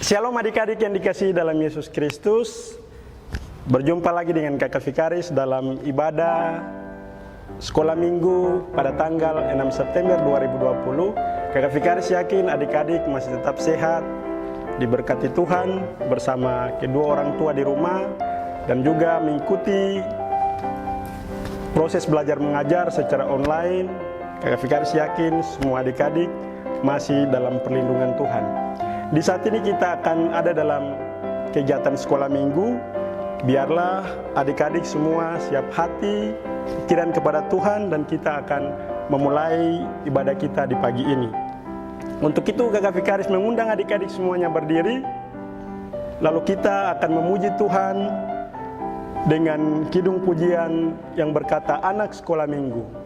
Shalom adik-adik yang dikasihi dalam Yesus Kristus. Berjumpa lagi dengan Kakak Vikaris dalam ibadah sekolah minggu pada tanggal 6 September 2020. Kakak Vikaris yakin adik-adik masih tetap sehat, diberkati Tuhan bersama kedua orang tua di rumah, dan juga mengikuti proses belajar mengajar secara online. Kakak Vikaris yakin semua adik-adik masih dalam perlindungan Tuhan. Di saat ini kita akan ada dalam kegiatan sekolah minggu. Biarlah adik-adik semua siap hati, pikiran kepada Tuhan, dan kita akan memulai ibadah kita di pagi ini. Untuk itu Kakak Vikaris mengundang adik-adik semuanya berdiri. Lalu kita akan memuji Tuhan dengan kidung pujian yang berkata Anak Sekolah Minggu.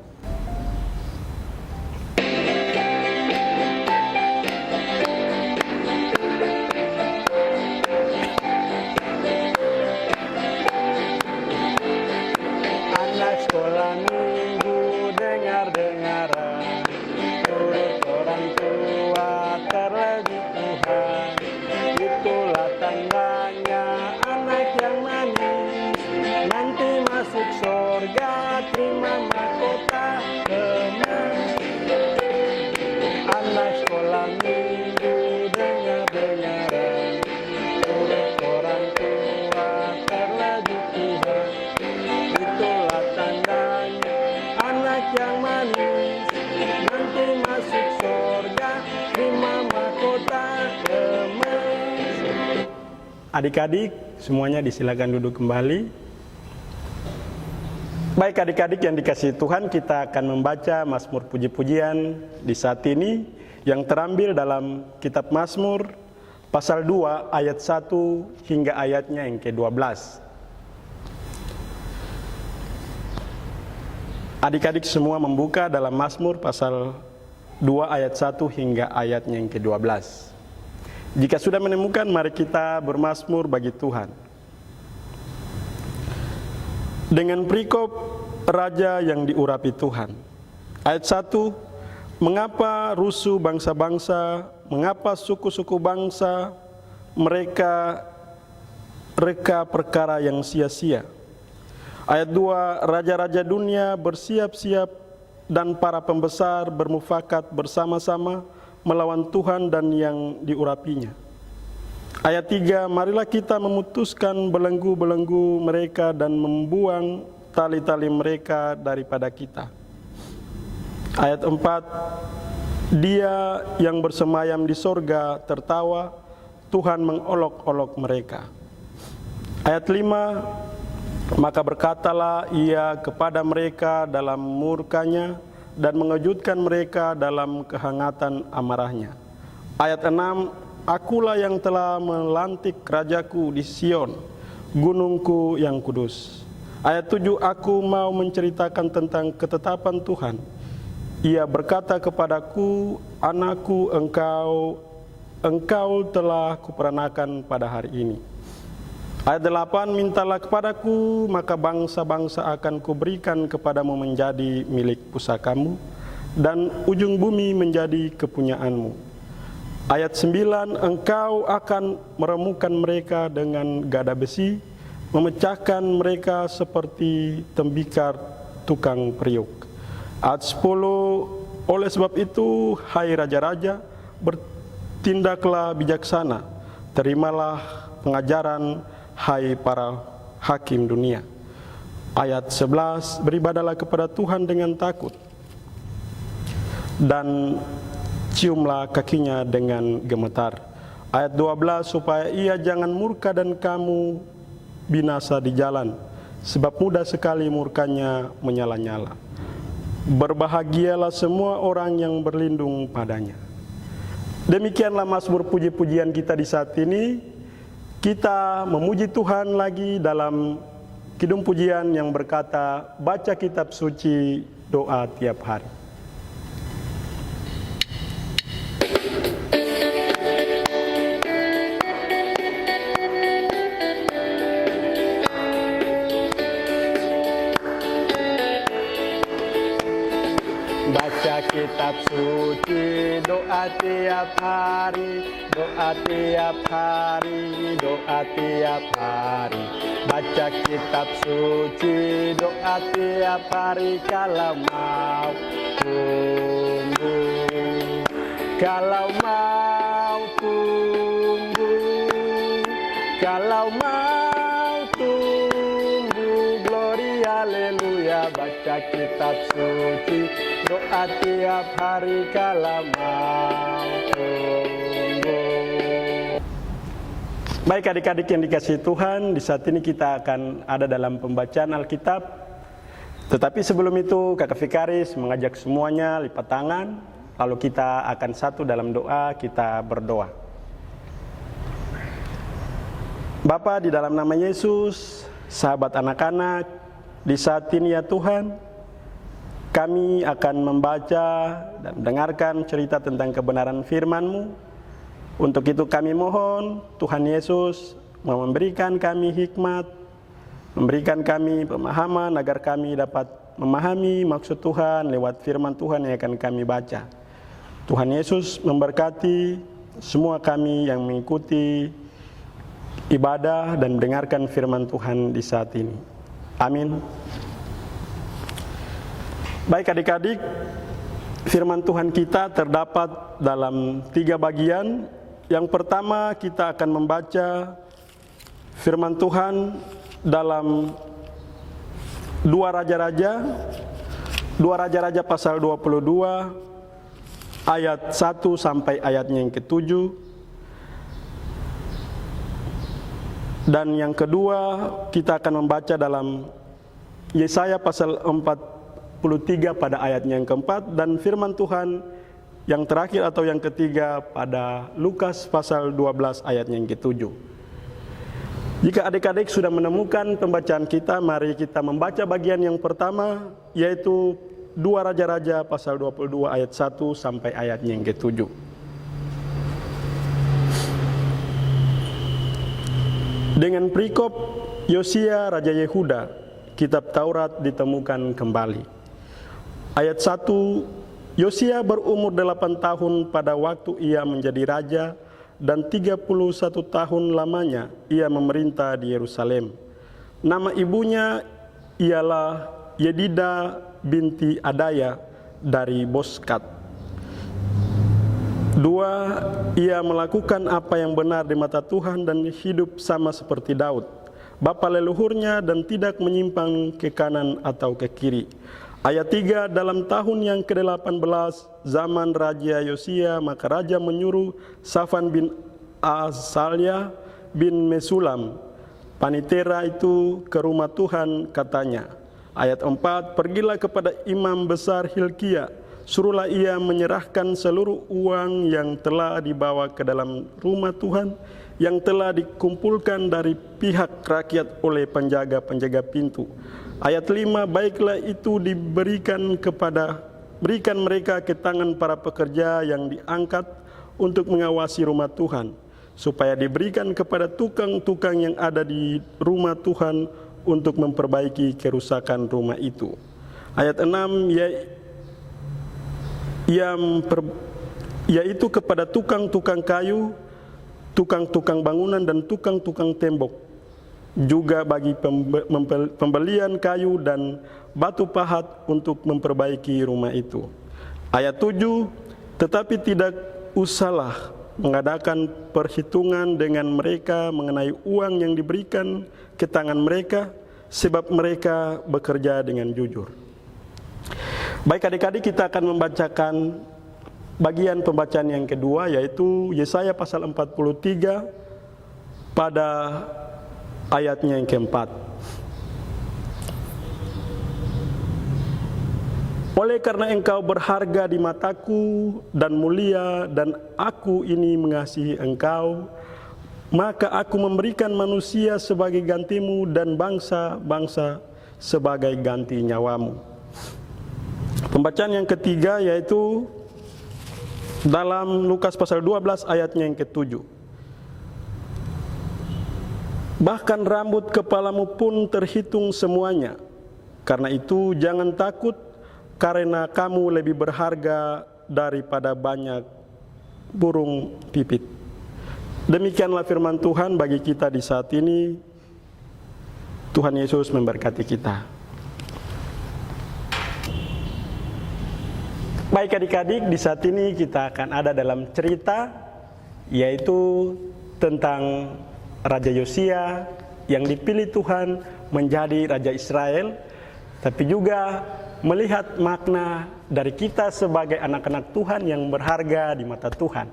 Adik-adik semuanya disilakan duduk kembali. Baik adik-adik yang dikasihi Tuhan, kita akan membaca Mazmur puji-pujian di saat ini yang terambil dalam kitab Mazmur pasal 2 ayat 1 hingga ayatnya yang ke-12. Adik-adik semua membuka dalam Mazmur pasal 2 ayat 1 hingga ayatnya yang ke-12. Jika sudah menemukan, mari kita bermazmur bagi Tuhan. Dengan perikop Raja yang diurapi Tuhan. Ayat 1, mengapa rusuh bangsa-bangsa, mengapa suku-suku bangsa, mereka reka perkara yang sia-sia. Ayat 2, raja-raja dunia bersiap-siap dan para pembesar bermufakat bersama-sama melawan Tuhan dan yang diurapinya. Ayat 3, marilah kita memutuskan belenggu-belenggu mereka dan membuang tali-tali mereka daripada kita. Ayat 4, dia yang bersemayam di sorga tertawa, Tuhan mengolok-olok mereka. Ayat 5, maka berkatalah ia kepada mereka dalam murkanya, dan mengejutkan mereka dalam kehangatan amarahnya. Ayat 6, akulah yang telah melantik rajaku di Sion, gunungku yang kudus. Ayat 7, aku mau menceritakan tentang ketetapan Tuhan. Ia berkata kepadaku, anakku, engkau telah kuperanakan pada hari ini. Ayat 8, mintalah kepadaku, maka bangsa-bangsa akan kuberikan kepadamu menjadi milik pusakamu, dan ujung bumi menjadi kepunyaanmu. Ayat 9, engkau akan meremukkan mereka dengan gada besi, memecahkan mereka seperti tembikar tukang periuk. Ayat 10, oleh sebab itu, hai raja-raja, bertindaklah bijaksana, terimalah pengajaran, hai para hakim dunia. Ayat 11, beribadalah kepada Tuhan dengan takut, dan ciumlah kakinya dengan gemetar. Ayat 12, supaya ia jangan murka dan kamu binasa di jalan, sebab mudah sekali murkanya menyala-nyala. Berbahagialah semua orang yang berlindung padanya. Demikianlah mazmur puji-pujian kita di saat ini. Kita memuji Tuhan lagi dalam kidung pujian yang berkata, baca kitab suci, doa tiap hari. Baca baca kitab suci, doa tiap hari, doa tiap hari, doa tiap hari. Baca kitab suci, doa tiap hari kalau mau tumbuh. Kalau mau tumbuh, kalau mau tumbuh, glory haleluya. Baca kitab suci, doa tiap hari kalau mau tumbuh. Baik adik-adik yang dikasihi Tuhan, di saat ini kita akan ada dalam pembacaan Alkitab. Tetapi sebelum itu, Kakak Vikaris mengajak semuanya lipat tangan. Lalu kita akan satu dalam doa, kita berdoa. Bapa, di dalam nama Yesus, sahabat anak-anak, di saat ini ya Tuhan, kami akan membaca dan mendengarkan cerita tentang kebenaran firman-Mu. Untuk itu kami mohon Tuhan Yesus memberikan kami hikmat, memberikan kami pemahaman agar kami dapat memahami maksud Tuhan lewat firman Tuhan yang akan kami baca. Tuhan Yesus memberkati semua kami yang mengikuti ibadah dan mendengarkan firman Tuhan di saat ini. Amin. Baik adik-adik, firman Tuhan kita terdapat dalam 3 bagian. Yang pertama kita akan membaca firman Tuhan dalam 2 Raja-Raja pasal 22 ayat 1 sampai ayatnya yang ke-7. Dan yang kedua kita akan membaca dalam Yesaya pasal 43 pada ayatnya yang ke-4, dan firman Tuhan yang terakhir atau yang ketiga pada Lukas pasal 12 ayatnya yang ke-7. Jika adik-adik sudah menemukan pembacaan kita, mari kita membaca bagian yang pertama, yaitu 2 Raja-Raja pasal 22 ayat 1 sampai ayatnya yang ke-7. Dengan perikop Yosia Raja Yehuda, kitab Taurat ditemukan kembali. Ayat 1, Yosia berumur 8 tahun pada waktu ia menjadi raja, dan 31 tahun lamanya ia memerintah di Yerusalem. Nama ibunya ialah Yedida binti Adaya dari Boskat. 2, ia melakukan apa yang benar di mata Tuhan dan hidup sama seperti Daud, bapa leluhurnya, dan tidak menyimpang ke kanan atau ke kiri. Ayat 3, dalam tahun yang ke-18 zaman Raja Yosia, maka raja menyuruh Safan bin Asalya bin Mesulam, panitera itu, ke rumah Tuhan, katanya. Ayat 4, pergilah kepada imam besar Hilkia, suruhlah ia menyerahkan seluruh uang yang telah dibawa ke dalam rumah Tuhan, yang telah dikumpulkan dari pihak rakyat oleh penjaga-penjaga pintu. Ayat 5, baiklah itu berikan mereka ke tangan para pekerja yang diangkat untuk mengawasi rumah Tuhan, supaya diberikan kepada tukang-tukang yang ada di rumah Tuhan untuk memperbaiki kerusakan rumah itu. Ayat 6, yaitu kepada tukang-tukang kayu, tukang-tukang bangunan, dan tukang-tukang tembok, juga bagi pembelian kayu dan batu pahat untuk memperbaiki rumah itu. Ayat 7, tetapi tidak usahlah mengadakan perhitungan dengan mereka mengenai uang yang diberikan ke tangan mereka, sebab mereka bekerja dengan jujur. Baik adik-adik, kita akan membacakan bagian pembacaan yang kedua, yaitu Yesaya pasal 43 pada ayatnya yang keempat. Oleh karena engkau berharga di mataku dan mulia, dan aku ini mengasihi engkau, maka aku memberikan manusia sebagai gantimu dan bangsa-bangsa sebagai ganti nyawamu. Pembacaan yang ketiga yaitu dalam Lukas pasal 12 ayatnya yang ke-7. Bahkan rambut kepalamu pun terhitung semuanya. Karena itu jangan takut, karena kamu lebih berharga daripada banyak burung pipit. Demikianlah firman Tuhan bagi kita di saat ini. Tuhan Yesus memberkati kita. Baik adik-adik, di saat ini kita akan ada dalam cerita, yaitu tentang Raja Yosia yang dipilih Tuhan menjadi Raja Israel, tapi juga melihat makna dari kita sebagai anak-anak Tuhan yang berharga di mata Tuhan.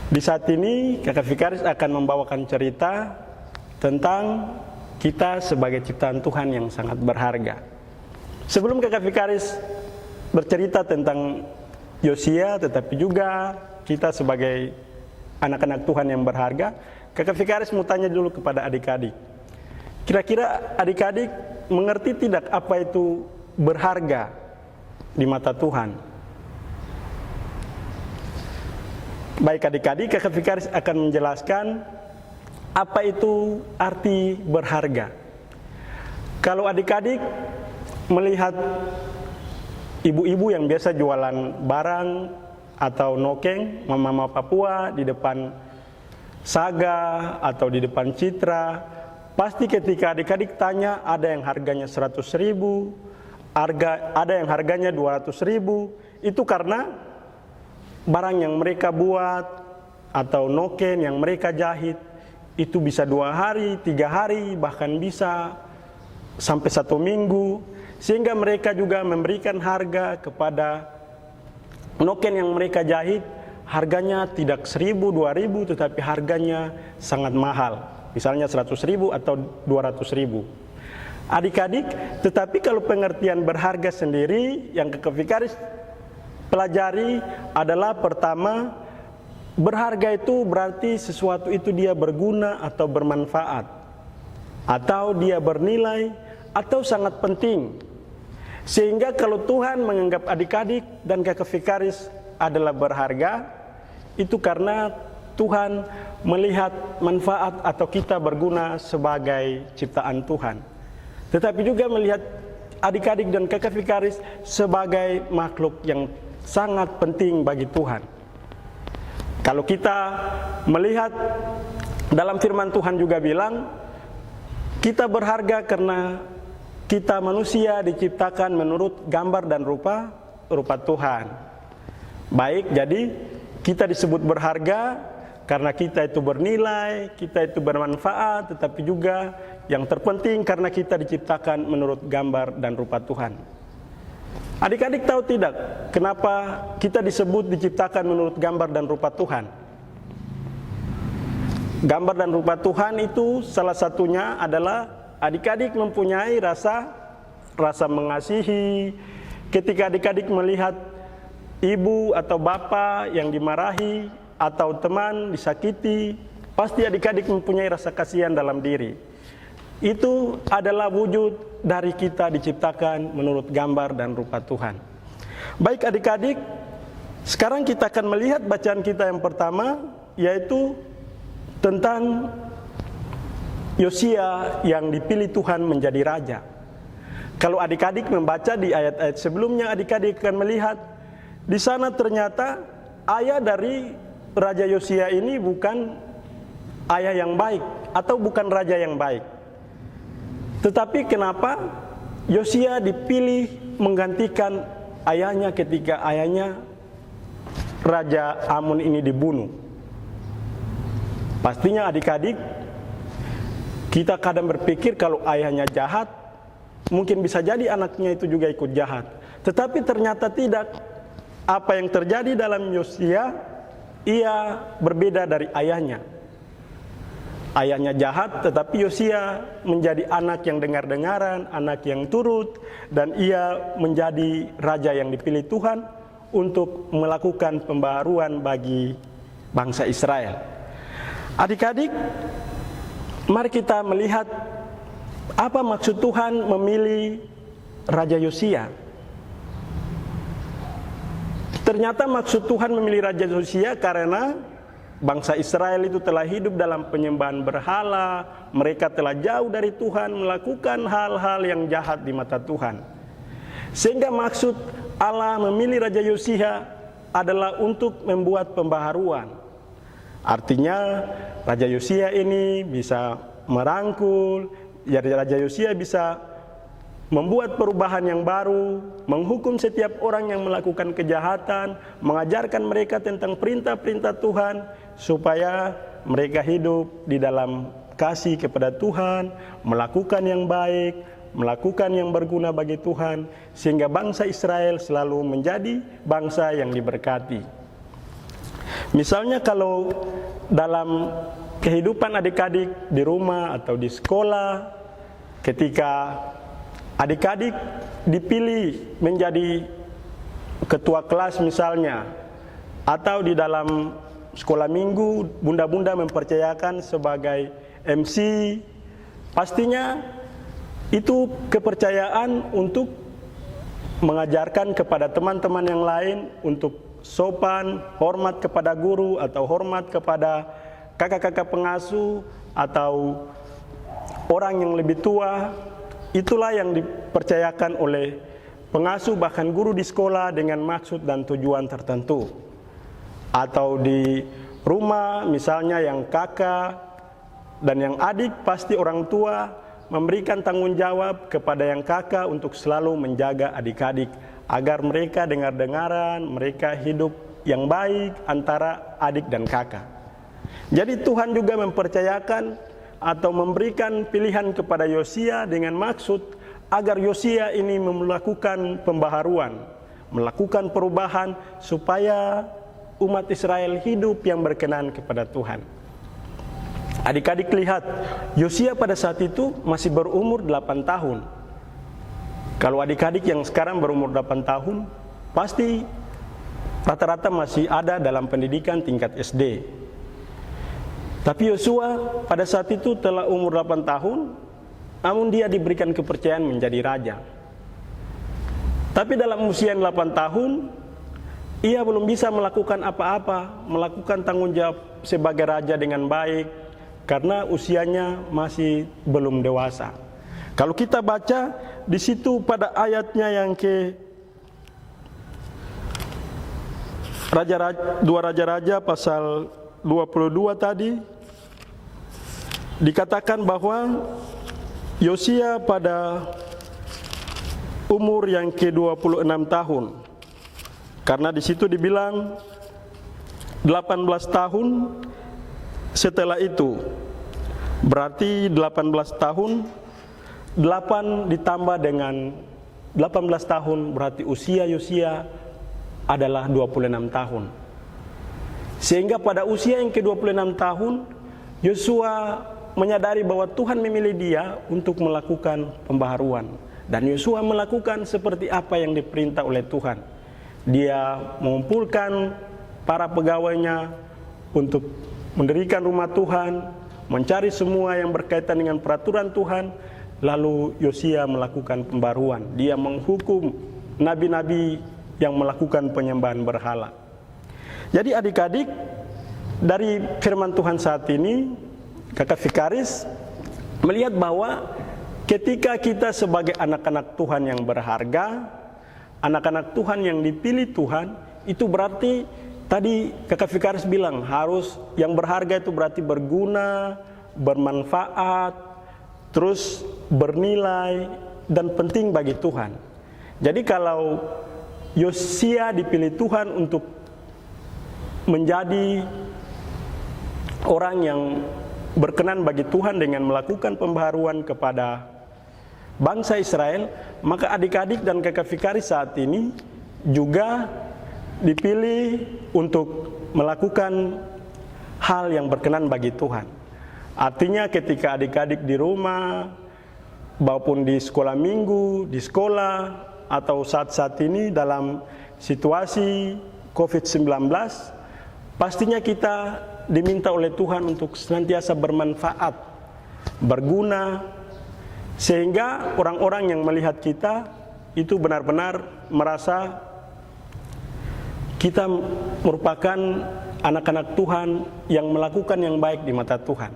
Di saat ini Kakak Vikaris akan membawakan cerita tentang kita sebagai ciptaan Tuhan yang sangat berharga. Sebelum Kakak Vikaris bercerita tentang Yosia, tetapi juga kita sebagai anak-anak Tuhan yang berharga, Kakak Vikaris mau tanya dulu kepada adik-adik. Kira-kira adik-adik mengerti tidak apa itu berharga di mata Tuhan? Baik adik-adik, Kakak Vikaris akan menjelaskan apa itu arti berharga. Kalau adik-adik melihat ibu-ibu yang biasa jualan barang atau nokeng, mama-mama Papua di depan Saga atau di depan Citra, pasti ketika adik-adik tanya, ada yang harganya 100.000, ada yang harganya 200.000, itu karena barang yang mereka buat atau noken yang mereka jahit itu bisa 2 hari, 3 hari, bahkan bisa sampai 1 minggu, sehingga mereka juga memberikan harga kepada noken yang mereka jahit. Harganya tidak 1.000, 2.000, tetapi harganya sangat mahal. Misalnya 100.000 atau 200.000. Adik-adik, tetapi kalau pengertian berharga sendiri yang Kakak Vikaris pelajari adalah pertama, berharga itu berarti sesuatu itu dia berguna atau bermanfaat, atau dia bernilai atau sangat penting. Sehingga kalau Tuhan menganggap adik-adik dan Kakak Vikaris adalah berharga, itu karena Tuhan melihat manfaat atau kita berguna sebagai ciptaan Tuhan. Tetapi juga melihat adik-adik dan Kakak Vikaris sebagai makhluk yang sangat penting bagi Tuhan. Kalau kita melihat dalam firman Tuhan juga bilang, kita berharga karena kita manusia diciptakan menurut gambar dan rupa Tuhan. Baik, jadi kita disebut berharga karena kita itu bernilai, kita itu bermanfaat, tetapi juga yang terpenting karena kita diciptakan menurut gambar dan rupa Tuhan. Adik-adik tahu tidak kenapa kita disebut diciptakan menurut gambar dan rupa Tuhan? Gambar dan rupa Tuhan itu salah satunya adalah adik-adik mempunyai rasa mengasihi. Ketika adik-adik melihat ibu atau bapak yang dimarahi atau teman disakiti, pasti adik-adik mempunyai rasa kasihan dalam diri. Itu adalah wujud dari kita diciptakan menurut gambar dan rupa Tuhan. Baik adik-adik, sekarang kita akan melihat bacaan kita yang pertama, yaitu tentang Yosia yang dipilih Tuhan menjadi raja. Kalau adik-adik membaca di ayat-ayat sebelumnya, adik-adik akan melihat di sana ternyata ayah dari Raja Yosia ini bukan ayah yang baik atau bukan raja yang baik. Tetapi kenapa Yosia dipilih menggantikan ayahnya ketika ayahnya Raja Amun ini dibunuh? Pastinya adik-adik, kita kadang berpikir kalau ayahnya jahat, mungkin bisa jadi anaknya itu juga ikut jahat. Tetapi ternyata tidak. Apa yang terjadi dalam Yosia, ia berbeda dari ayahnya. Ayahnya jahat, tetapi Yosia menjadi anak yang dengar-dengaran, anak yang turut, dan ia menjadi raja yang dipilih Tuhan untuk melakukan pembaharuan bagi bangsa Israel. Adik-adik, mari kita melihat apa maksud Tuhan memilih Raja Yosia. Ternyata maksud Tuhan memilih Raja Yosia karena bangsa Israel itu telah hidup dalam penyembahan berhala, mereka telah jauh dari Tuhan, melakukan hal-hal yang jahat di mata Tuhan. Sehingga maksud Allah memilih Raja Yosia adalah untuk membuat pembaharuan. Artinya Raja Yosia ini bisa merangkul, ya Raja Yosia bisa membuat perubahan yang baru, menghukum setiap orang yang melakukan kejahatan, mengajarkan mereka tentang perintah-perintah Tuhan, supaya mereka hidup di dalam kasih kepada Tuhan, melakukan yang baik, melakukan yang berguna bagi Tuhan, sehingga bangsa Israel selalu menjadi bangsa yang diberkati. Misalnya kalau dalam kehidupan adik-adik di rumah atau di sekolah, ketika adik-adik dipilih menjadi ketua kelas misalnya, atau di dalam sekolah minggu bunda-bunda mempercayakan sebagai MC, pastinya itu kepercayaan untuk mengajarkan kepada teman-teman yang lain untuk sopan, hormat kepada guru atau hormat kepada kakak-kakak pengasuh atau orang yang lebih tua. Itulah yang dipercayakan oleh pengasuh bahkan guru di sekolah dengan maksud dan tujuan tertentu. Atau di rumah misalnya yang kakak dan yang adik, pasti orang tua memberikan tanggung jawab kepada yang kakak untuk selalu menjaga adik-adik agar mereka dengar-dengaran, mereka hidup yang baik antara adik dan kakak. Jadi Tuhan juga mempercayakan atau memberikan pilihan kepada Yosia dengan maksud agar Yosia ini melakukan pembaharuan, melakukan perubahan supaya umat Israel hidup yang berkenan kepada Tuhan. Adik-adik lihat, Yosia pada saat itu masih berumur 8 tahun. Kalau adik-adik yang sekarang berumur 8 tahun, pasti rata-rata masih ada dalam pendidikan tingkat SD. Tapi Yosua pada saat itu telah umur 8 tahun, namun dia diberikan kepercayaan menjadi raja. Tapi dalam usia 8 tahun, ia belum bisa melakukan apa-apa, melakukan tanggung jawab sebagai raja dengan baik, karena usianya masih belum dewasa. Kalau kita baca di situ pada ayatnya yang ke dua Raja-Raja pasal 22 tadi, dikatakan bahwa Yosia pada umur yang ke-26 tahun. Karena di situ dibilang 18 tahun setelah itu. Berarti 18 tahun, 8 ditambah dengan 18 tahun, berarti usia Yosia adalah 26 tahun. Sehingga pada usia yang ke-26 tahun, Yosua menyadari bahwa Tuhan memilih dia untuk melakukan pembaharuan. Dan Yosua melakukan seperti apa yang diperintah oleh Tuhan. Dia mengumpulkan para pegawainya untuk mendirikan rumah Tuhan, mencari semua yang berkaitan dengan peraturan Tuhan. Lalu Yosia melakukan pembaharuan. Dia menghukum nabi-nabi yang melakukan penyembahan berhala. Jadi adik-adik, dari firman Tuhan saat ini, Kakak Vikaris melihat bahwa ketika kita sebagai anak-anak Tuhan yang berharga, anak-anak Tuhan yang dipilih Tuhan, itu berarti tadi Kakak Vikaris bilang harus yang berharga itu berarti berguna, bermanfaat, terus bernilai dan penting bagi Tuhan. Jadi kalau Yosia dipilih Tuhan untuk menjadi orang yang berkenan bagi Tuhan dengan melakukan pembaharuan kepada bangsa Israel, maka adik-adik dan Kakak Vikaris saat ini juga dipilih untuk melakukan hal yang berkenan bagi Tuhan. Artinya ketika adik-adik di rumah maupun di sekolah minggu, di sekolah, atau saat-saat ini dalam situasi COVID-19, pastinya kita diminta oleh Tuhan untuk senantiasa bermanfaat, berguna, sehingga orang-orang yang melihat kita itu benar-benar merasa kita merupakan anak-anak Tuhan yang melakukan yang baik di mata Tuhan.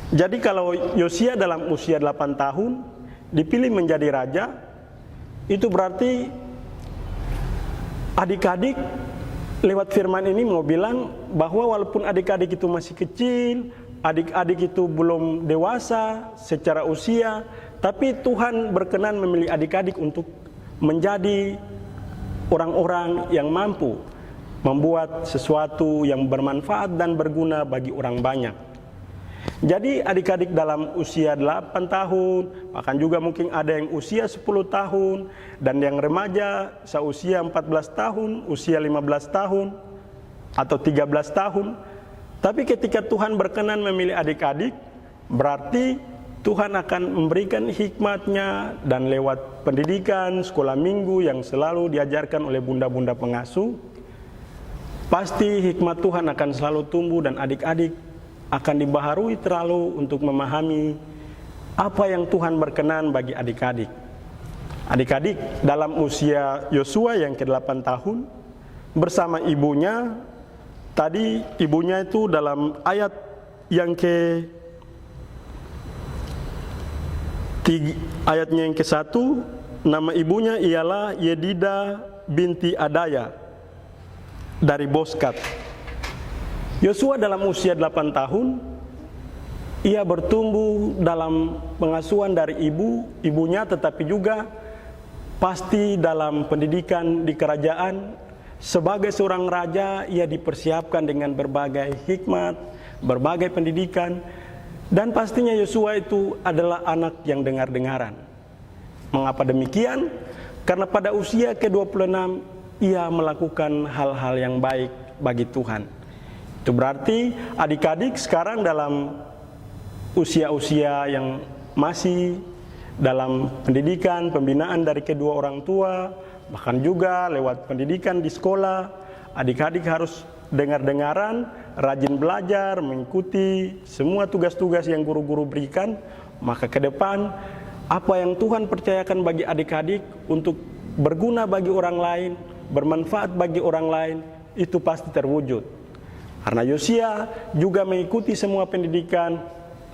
Jadi kalau Yosia dalam usia 8 tahun dipilih menjadi raja, Itu berarti adik-adik lewat firman ini mau bilang bahwa walaupun adik-adik itu masih kecil, adik-adik itu belum dewasa secara usia, tapi Tuhan berkenan memilih adik-adik untuk menjadi orang-orang yang mampu membuat sesuatu yang bermanfaat dan berguna bagi orang banyak. Jadi adik-adik dalam usia 8 tahun, bahkan juga mungkin ada yang usia 10 tahun, dan yang remaja seusia 14 tahun, usia 15 tahun, atau 13 tahun. Tapi ketika Tuhan berkenan memilih adik-adik, berarti Tuhan akan memberikan hikmat-Nya, dan lewat pendidikan sekolah minggu yang selalu diajarkan oleh bunda-bunda pengasuh, pasti hikmat Tuhan akan selalu tumbuh dan adik-adik akan dibaharui terlalu untuk memahami apa yang Tuhan berkenan bagi adik-adik. Adik-adik dalam usia Yosua yang ke-8 tahun bersama ibunya, tadi ibunya itu dalam ayat yang ayatnya yang ke-1, nama ibunya ialah Yedida binti Adaya dari Boskat. Yosua dalam usia 8 tahun, ia bertumbuh dalam pengasuhan dari ibunya, tetapi juga pasti dalam pendidikan di kerajaan. Sebagai seorang raja, ia dipersiapkan dengan berbagai hikmat, berbagai pendidikan, dan pastinya Yosua itu adalah anak yang dengar-dengaran. Mengapa demikian? Karena pada usia ke-26, ia melakukan hal-hal yang baik bagi Tuhan. Itu berarti adik-adik sekarang dalam usia-usia yang masih dalam pendidikan, pembinaan dari kedua orang tua, bahkan juga lewat pendidikan di sekolah, adik-adik harus dengar-dengaran, rajin belajar, mengikuti semua tugas-tugas yang guru-guru berikan. Maka ke depan, apa yang Tuhan percayakan bagi adik-adik untuk berguna bagi orang lain, bermanfaat bagi orang lain, itu pasti terwujud. Karena Yosia juga mengikuti semua pendidikan,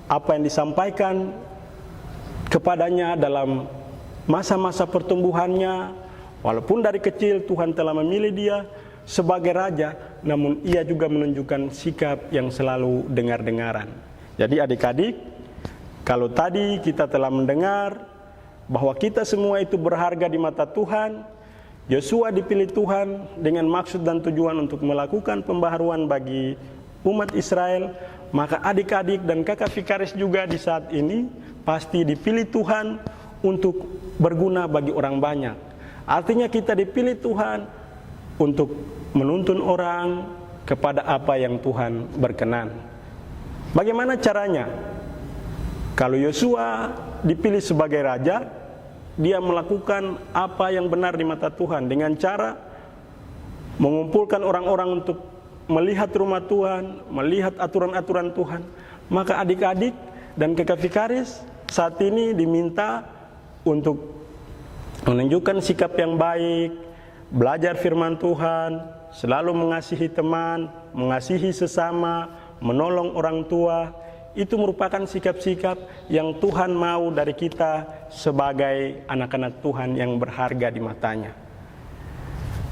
apa yang disampaikan kepadanya dalam masa-masa pertumbuhannya. Walaupun dari kecil Tuhan telah memilih dia sebagai raja, namun ia juga menunjukkan sikap yang selalu dengar-dengaran. Jadi adik-adik, kalau tadi kita telah mendengar bahwa kita semua itu berharga di mata Tuhan, Yosua dipilih Tuhan dengan maksud dan tujuan untuk melakukan pembaharuan bagi umat Israel, maka adik-adik dan kakak vikaris juga di saat ini pasti dipilih Tuhan untuk berguna bagi orang banyak. Artinya kita dipilih Tuhan untuk menuntun orang kepada apa yang Tuhan berkenan. Bagaimana caranya? Kalau Yosua dipilih sebagai raja, dia melakukan apa yang benar di mata Tuhan dengan cara mengumpulkan orang-orang untuk melihat rumah Tuhan, melihat aturan-aturan Tuhan. Maka adik-adik dan kakak vikaris saat ini diminta untuk menunjukkan sikap yang baik, belajar firman Tuhan, selalu mengasihi teman, mengasihi sesama, menolong orang tua. Itu merupakan sikap-sikap yang Tuhan mau dari kita sebagai anak-anak Tuhan yang berharga di matanya.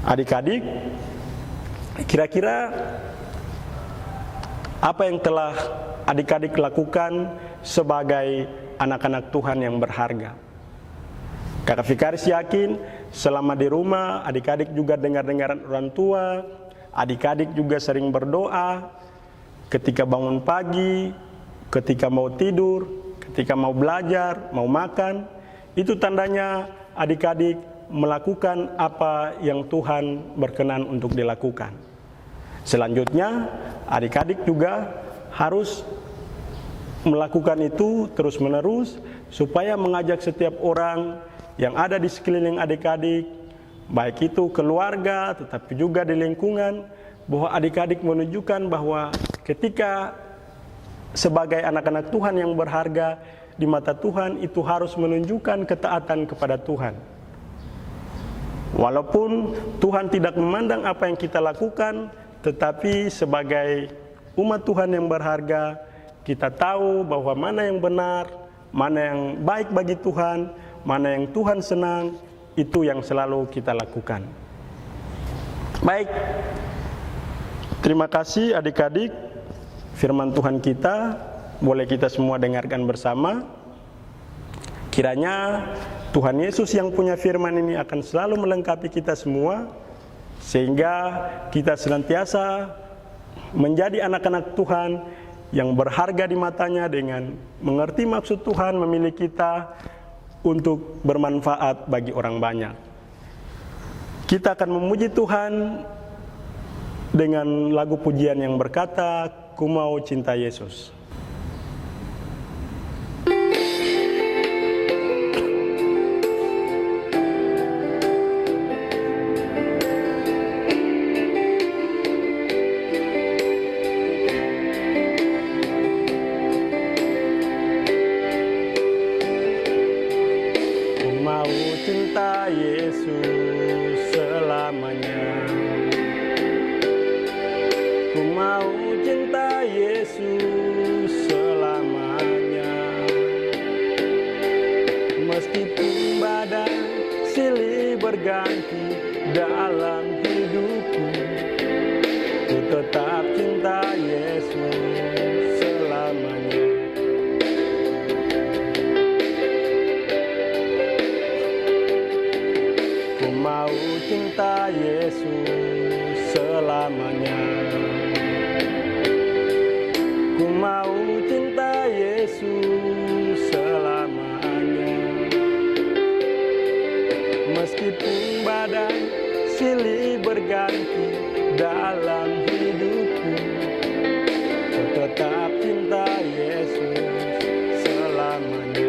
Adik-adik, kira-kira apa yang telah adik-adik lakukan sebagai anak-anak Tuhan yang berharga? Kakak vikaris yakin selama di rumah adik-adik juga dengar-dengaran orang tua, adik-adik juga sering berdoa ketika bangun pagi, ketika mau tidur, ketika mau belajar, mau makan. Itu tandanya adik-adik melakukan apa yang Tuhan berkenan untuk dilakukan. Selanjutnya, adik-adik juga harus melakukan itu terus-menerus supaya mengajak setiap orang yang ada di sekeliling adik-adik, baik itu keluarga tetapi juga di lingkungan, bahwa adik-adik menunjukkan bahwa ketika sebagai anak-anak Tuhan yang berharga di mata Tuhan, itu harus menunjukkan ketaatan kepada Tuhan. Walaupun Tuhan tidak memandang apa yang kita lakukan, tetapi sebagai umat Tuhan yang berharga, kita tahu bahwa mana yang benar, mana yang baik bagi Tuhan, mana yang Tuhan senang, itu yang selalu kita lakukan. Baik, terima kasih adik-adik. Firman Tuhan kita boleh kita semua dengarkan bersama. Kiranya Tuhan Yesus yang punya firman ini akan selalu melengkapi kita semua, sehingga kita senantiasa menjadi anak-anak Tuhan yang berharga di matanya dengan mengerti maksud Tuhan memilih kita untuk bermanfaat bagi orang banyak. Kita akan memuji Tuhan dengan lagu pujian yang berkata, "Ku mau cinta Yesus." Cinta Yesus selamanya. Ku mau cinta Yesus selamanya. Meskipun badai silih berganti dalam hidupku, ku tetap cinta Yesus selamanya. Mau cinta Yesus selamanya. Ku mau cinta Yesus selamanya. Meskipun badai silih berganti dalam hidupku, ku tetap cinta Yesus selamanya.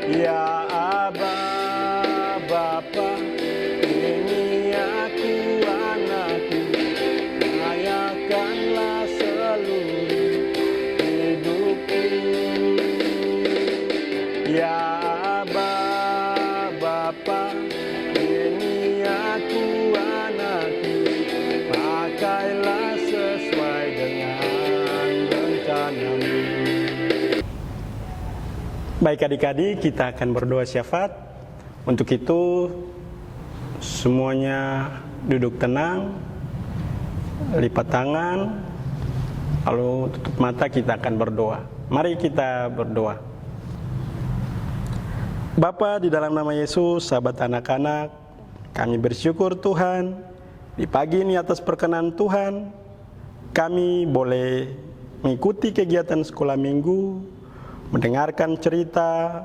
Ya Aba, Bapa, ini aku anakku, rayakanlah seluruh hidupku. Ya Aba, Bapa, ini aku anakku, pakailah sesuai dengan rencanamu. Baik adik-adik, kita akan berdoa syafaat. Untuk itu, semuanya duduk tenang, lipat tangan, lalu tutup mata, kita akan berdoa. Mari kita berdoa. Bapa, di dalam nama Yesus, sahabat anak-anak, kami bersyukur Tuhan, di pagi ini atas perkenan Tuhan, kami boleh mengikuti kegiatan sekolah minggu, mendengarkan cerita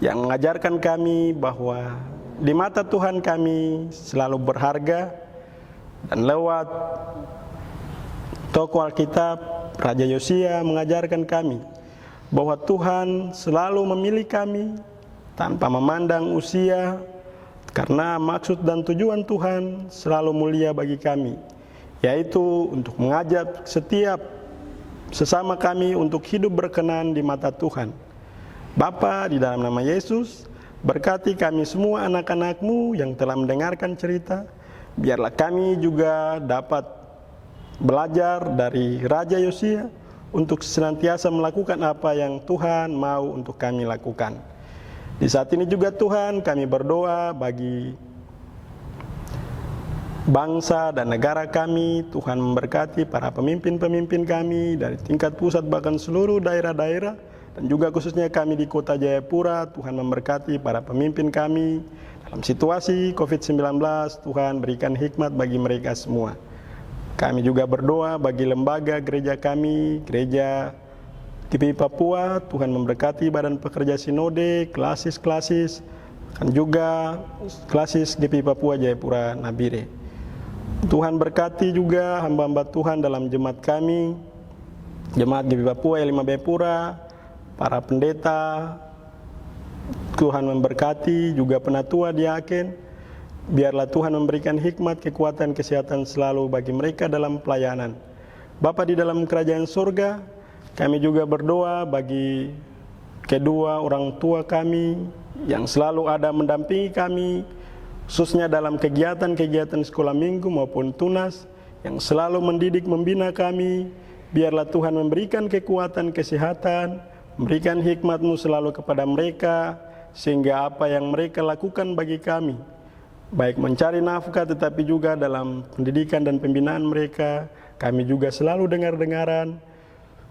yang mengajarkan kami bahwa di mata Tuhan kami selalu berharga, dan lewat tokoh Alkitab Raja Yosia mengajarkan kami bahwa Tuhan selalu memilih kami tanpa memandang usia, karena maksud dan tujuan Tuhan selalu mulia bagi kami, yaitu untuk mengajak setiap sesama kami untuk hidup berkenan di mata Tuhan. Bapa, di dalam nama Yesus, berkati kami semua anak-anak-Mu yang telah mendengarkan cerita. Biarlah kami juga dapat belajar dari Raja Yosia untuk senantiasa melakukan apa yang Tuhan mau untuk kami lakukan. Di saat ini juga Tuhan, kami berdoa bagi bangsa dan negara kami. Tuhan memberkati para pemimpin-pemimpin kami dari tingkat pusat bahkan seluruh daerah-daerah, dan juga khususnya kami di Kota Jayapura. Tuhan memberkati para pemimpin kami dalam situasi COVID-19. Tuhan berikan hikmat bagi mereka semua. Kami juga berdoa bagi lembaga gereja kami, Gereja GPI Papua. Tuhan memberkati badan pekerja sinode, klasis-klasis, dan juga klasis GPI Papua Jayapura Nabire. Tuhan berkati juga hamba-hamba Tuhan dalam jemaat kami, jemaat GPI Papua L5 Jayapura, para pendeta. Tuhan memberkati juga penatua diaken. Biarlah Tuhan memberikan hikmat, kekuatan, kesehatan selalu bagi mereka dalam pelayanan. Bapa di dalam kerajaan surga, kami juga berdoa bagi kedua orang tua kami yang selalu ada mendampingi kami, khususnya dalam kegiatan-kegiatan sekolah minggu maupun tunas, yang selalu mendidik, membina kami. Biarlah Tuhan memberikan kekuatan, kesehatan, memberikan hikmat-Mu selalu kepada mereka, sehingga apa yang mereka lakukan bagi kami, baik mencari nafkah tetapi juga dalam pendidikan dan pembinaan mereka, kami juga selalu dengar-dengaran,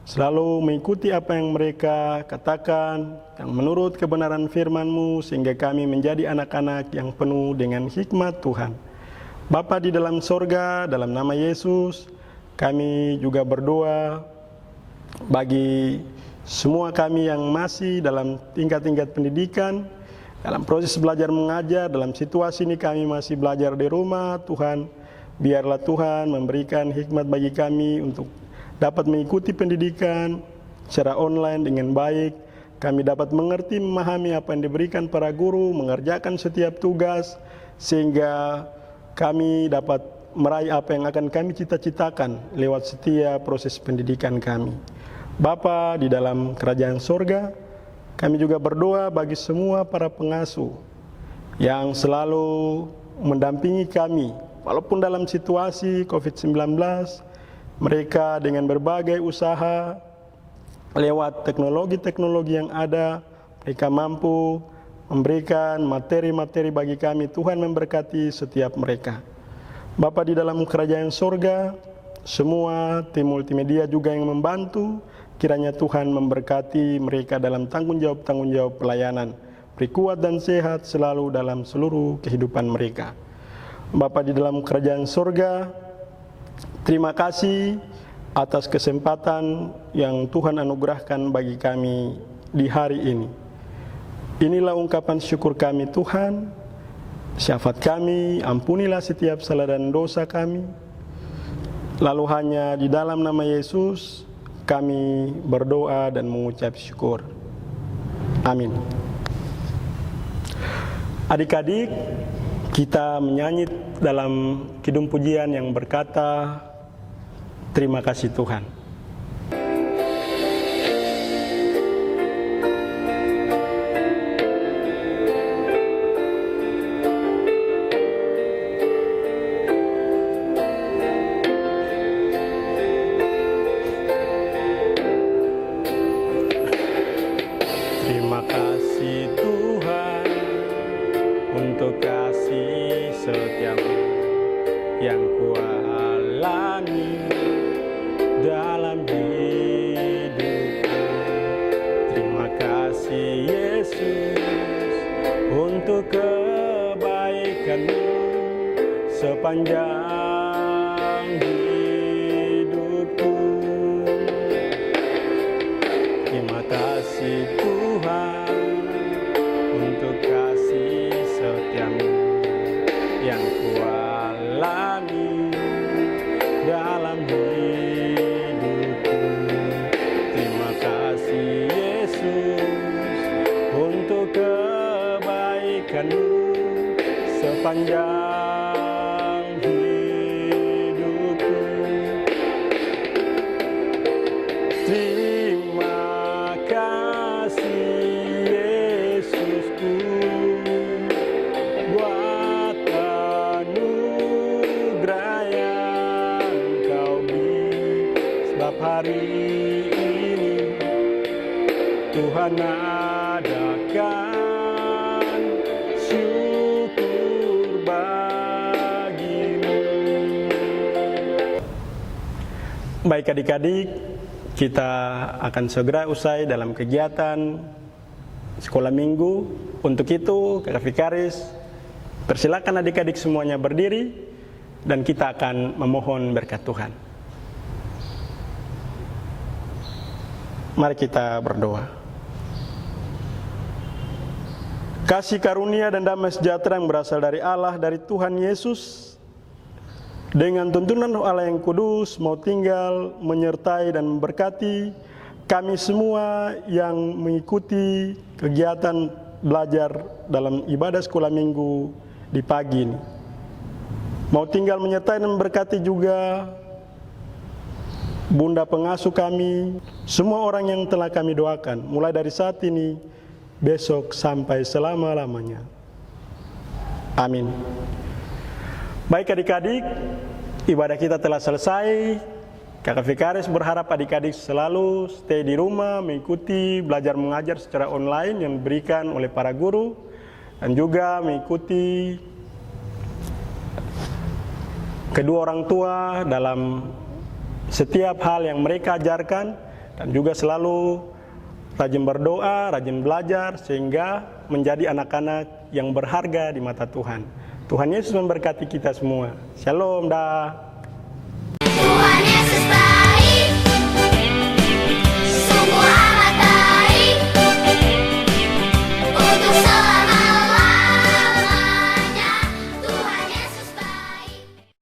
selalu mengikuti apa yang mereka katakan, yang menurut kebenaran firman-Mu, sehingga kami menjadi anak-anak yang penuh dengan hikmat Tuhan. Bapa di dalam sorga, dalam nama Yesus, kami juga berdoa bagi semua kami yang masih dalam tingkat-tingkat pendidikan, dalam proses belajar mengajar, dalam situasi ini kami masih belajar di rumah. Tuhan, biarlah Tuhan memberikan hikmat bagi kami untuk dapat mengikuti pendidikan secara online dengan baik. Kami dapat mengerti, memahami apa yang diberikan para guru, mengerjakan setiap tugas, sehingga kami dapat meraih apa yang akan kami cita-citakan lewat setiap proses pendidikan kami. Bapa di dalam kerajaan sorga, kami juga berdoa bagi semua para pengasuh yang selalu mendampingi kami, walaupun dalam situasi COVID-19, mereka dengan berbagai usaha, lewat teknologi-teknologi yang ada, mereka mampu memberikan materi-materi bagi kami. Tuhan memberkati setiap mereka. Bapa di dalam kerajaan sorga, semua tim multimedia juga yang membantu, kiranya Tuhan memberkati mereka dalam tanggung jawab pelayanan. Beri kuat dan sehat selalu dalam seluruh kehidupan mereka. Bapa di dalam kerajaan sorga, terima kasih atas kesempatan yang Tuhan anugerahkan bagi kami di hari ini. Inilah ungkapan syukur kami Tuhan. Syafaat kami, ampunilah setiap salah dan dosa kami. Lalu hanya di dalam nama Yesus kami berdoa dan mengucap syukur. Amin. Adik-adik, kita menyanyi dalam kidung pujian yang berkata, terima kasih Tuhan. Terima kasih Tuhan untuk kasih setiamu yang kualami dalam hidupku. Terima kasih Yesus untuk kebaikanmu sepanjang hidupku. Terima kasih Tuhan untuk kasih setiamu yang kualami dalam hidupku. Terima kasih Yesus untuk kebaikanmu sepanjang hidupku. Terima kasih Yesusku buat anugerah yang Kau beri, sebab hari ini Tuhan adakan syukur bagimu. Baik adik-adik, kita akan segera usai dalam kegiatan sekolah minggu. Untuk itu, Kakak Vikaris, persilakan adik-adik semuanya berdiri dan kita akan memohon berkat Tuhan. Mari kita berdoa. Kasih karunia dan damai sejahtera yang berasal dari Allah, dari Tuhan Yesus, dengan tuntunan Roh Allah yang kudus, mau tinggal, menyertai dan memberkati kami semua yang mengikuti kegiatan belajar dalam ibadah sekolah minggu di pagi ini. Mau tinggal menyertai dan memberkati juga Bunda pengasuh kami, semua orang yang telah kami doakan, mulai dari saat ini, besok sampai selama-lamanya. Amin. Baik adik-adik, ibadah kita telah selesai. Kakak Vikaris berharap adik-adik selalu stay di rumah, mengikuti belajar mengajar secara online yang diberikan oleh para guru, dan juga mengikuti kedua orang tua dalam setiap hal yang mereka ajarkan, dan juga selalu rajin berdoa, rajin belajar, sehingga menjadi anak-anak yang berharga di mata Tuhan. Tuhan Yesus memberkati kita semua. Shalom dah.